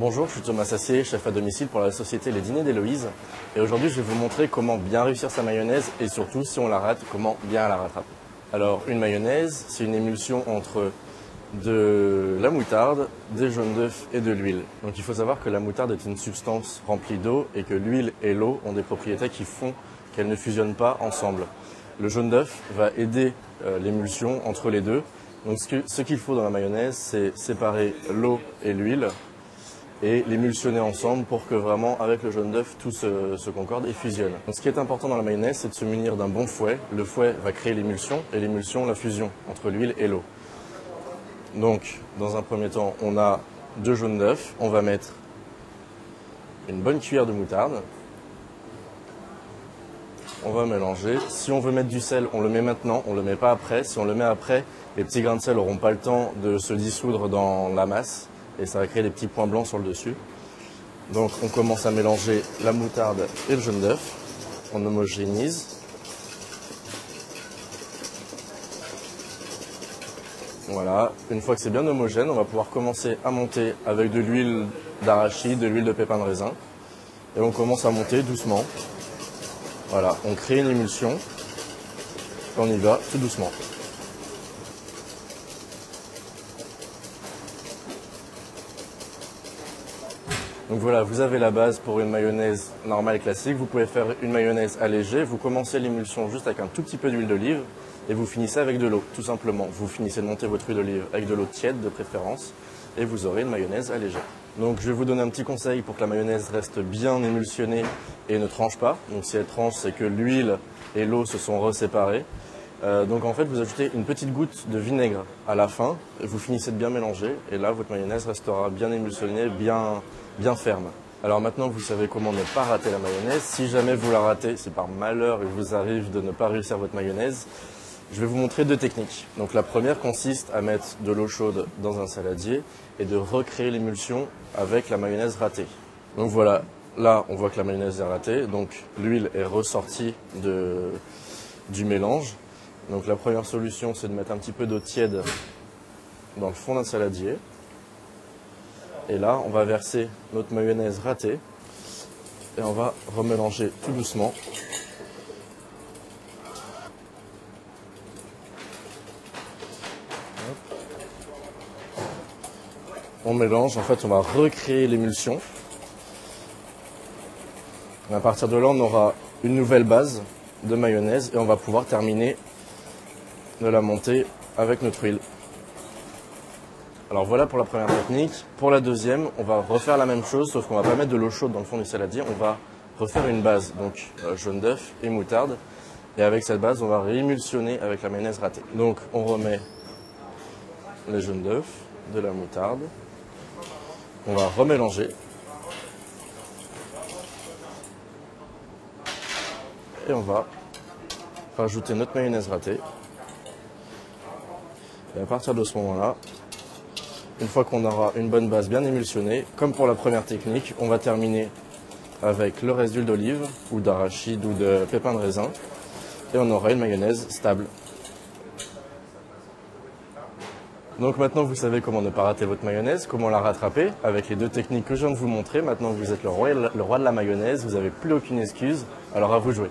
Bonjour, je suis Thomas Sassier, chef à domicile pour la société Les Dîners d'Héloïse. Et aujourd'hui, je vais vous montrer comment bien réussir sa mayonnaise et surtout, si on la rate, comment bien la rattraper. Alors, une mayonnaise, c'est une émulsion entre de la moutarde, des jaunes d'œufs et de l'huile. Donc il faut savoir que la moutarde est une substance remplie d'eau et que l'huile et l'eau ont des propriétés qui font qu'elles ne fusionnent pas ensemble. Le jaune d'œuf va aider l'émulsion entre les deux. Donc ce qu'il faut dans la mayonnaise, c'est séparer l'eau et l'huile et l'émulsionner ensemble pour que vraiment, avec le jaune d'œuf, tout se concorde et fusionne. Donc, ce qui est important dans la mayonnaise, c'est de se munir d'un bon fouet. Le fouet va créer l'émulsion et l'émulsion, la fusion entre l'huile et l'eau. Donc, dans un premier temps, on a 2 jaunes d'œufs. On va mettre une bonne cuillère de moutarde. On va mélanger. Si on veut mettre du sel, on le met maintenant, on ne le met pas après. Si on le met après, les petits grains de sel n'auront pas le temps de se dissoudre dans la masse et ça va créer des petits points blancs sur le dessus. Donc on commence à mélanger la moutarde et le jaune d'œuf. On homogénise. Voilà, une fois que c'est bien homogène, on va pouvoir commencer à monter avec de l'huile d'arachide, de l'huile de pépins de raisin. Et on commence à monter doucement. Voilà, on crée une émulsion. On y va tout doucement. Donc voilà, vous avez la base pour une mayonnaise normale classique. Vous pouvez faire une mayonnaise allégée. Vous commencez l'émulsion juste avec un tout petit peu d'huile d'olive et vous finissez avec de l'eau, tout simplement. Vous finissez de monter votre huile d'olive avec de l'eau tiède de préférence et vous aurez une mayonnaise allégée. Donc je vais vous donner un petit conseil pour que la mayonnaise reste bien émulsionnée et ne tranche pas. Donc si elle tranche, c'est que l'huile et l'eau se sont reséparées. Donc en fait, vous ajoutez une petite goutte de vinaigre à la fin, et vous finissez de bien mélanger, et là, votre mayonnaise restera bien émulsionnée, bien ferme. Alors maintenant, vous savez comment ne pas rater la mayonnaise. Si jamais vous la ratez, c'est par malheur il vous arrive de ne pas réussir votre mayonnaise, je vais vous montrer 2 techniques. Donc la première consiste à mettre de l'eau chaude dans un saladier et de recréer l'émulsion avec la mayonnaise ratée. Donc voilà, là, on voit que la mayonnaise est ratée, donc l'huile est ressortie du mélange. Donc la première solution, c'est de mettre un petit peu d'eau tiède dans le fond d'un saladier. Et là, on va verser notre mayonnaise ratée et on va remélanger tout doucement. On mélange, en fait, on va recréer l'émulsion. À partir de là, on aura une nouvelle base de mayonnaise et on va pouvoir terminer de la monter avec notre huile. Alors voilà pour la première technique. Pour la deuxième, on va refaire la même chose, sauf qu'on va pas mettre de l'eau chaude dans le fond du saladier. On va refaire une base, donc jaune d'œuf et moutarde. Et avec cette base, on va réémulsionner avec la mayonnaise ratée. Donc on remet les jaunes d'œuf, de la moutarde. On va remélanger. Et on va rajouter notre mayonnaise ratée. Et à partir de ce moment-là, une fois qu'on aura une bonne base bien émulsionnée, comme pour la première technique, on va terminer avec le reste d'huile d'olive ou d'arachide ou de pépins de raisin et on aura une mayonnaise stable. Donc maintenant vous savez comment ne pas rater votre mayonnaise, comment la rattraper avec les 2 techniques que je viens de vous montrer. Maintenant vous êtes le roi de la mayonnaise, vous n'avez plus aucune excuse, alors à vous de jouer.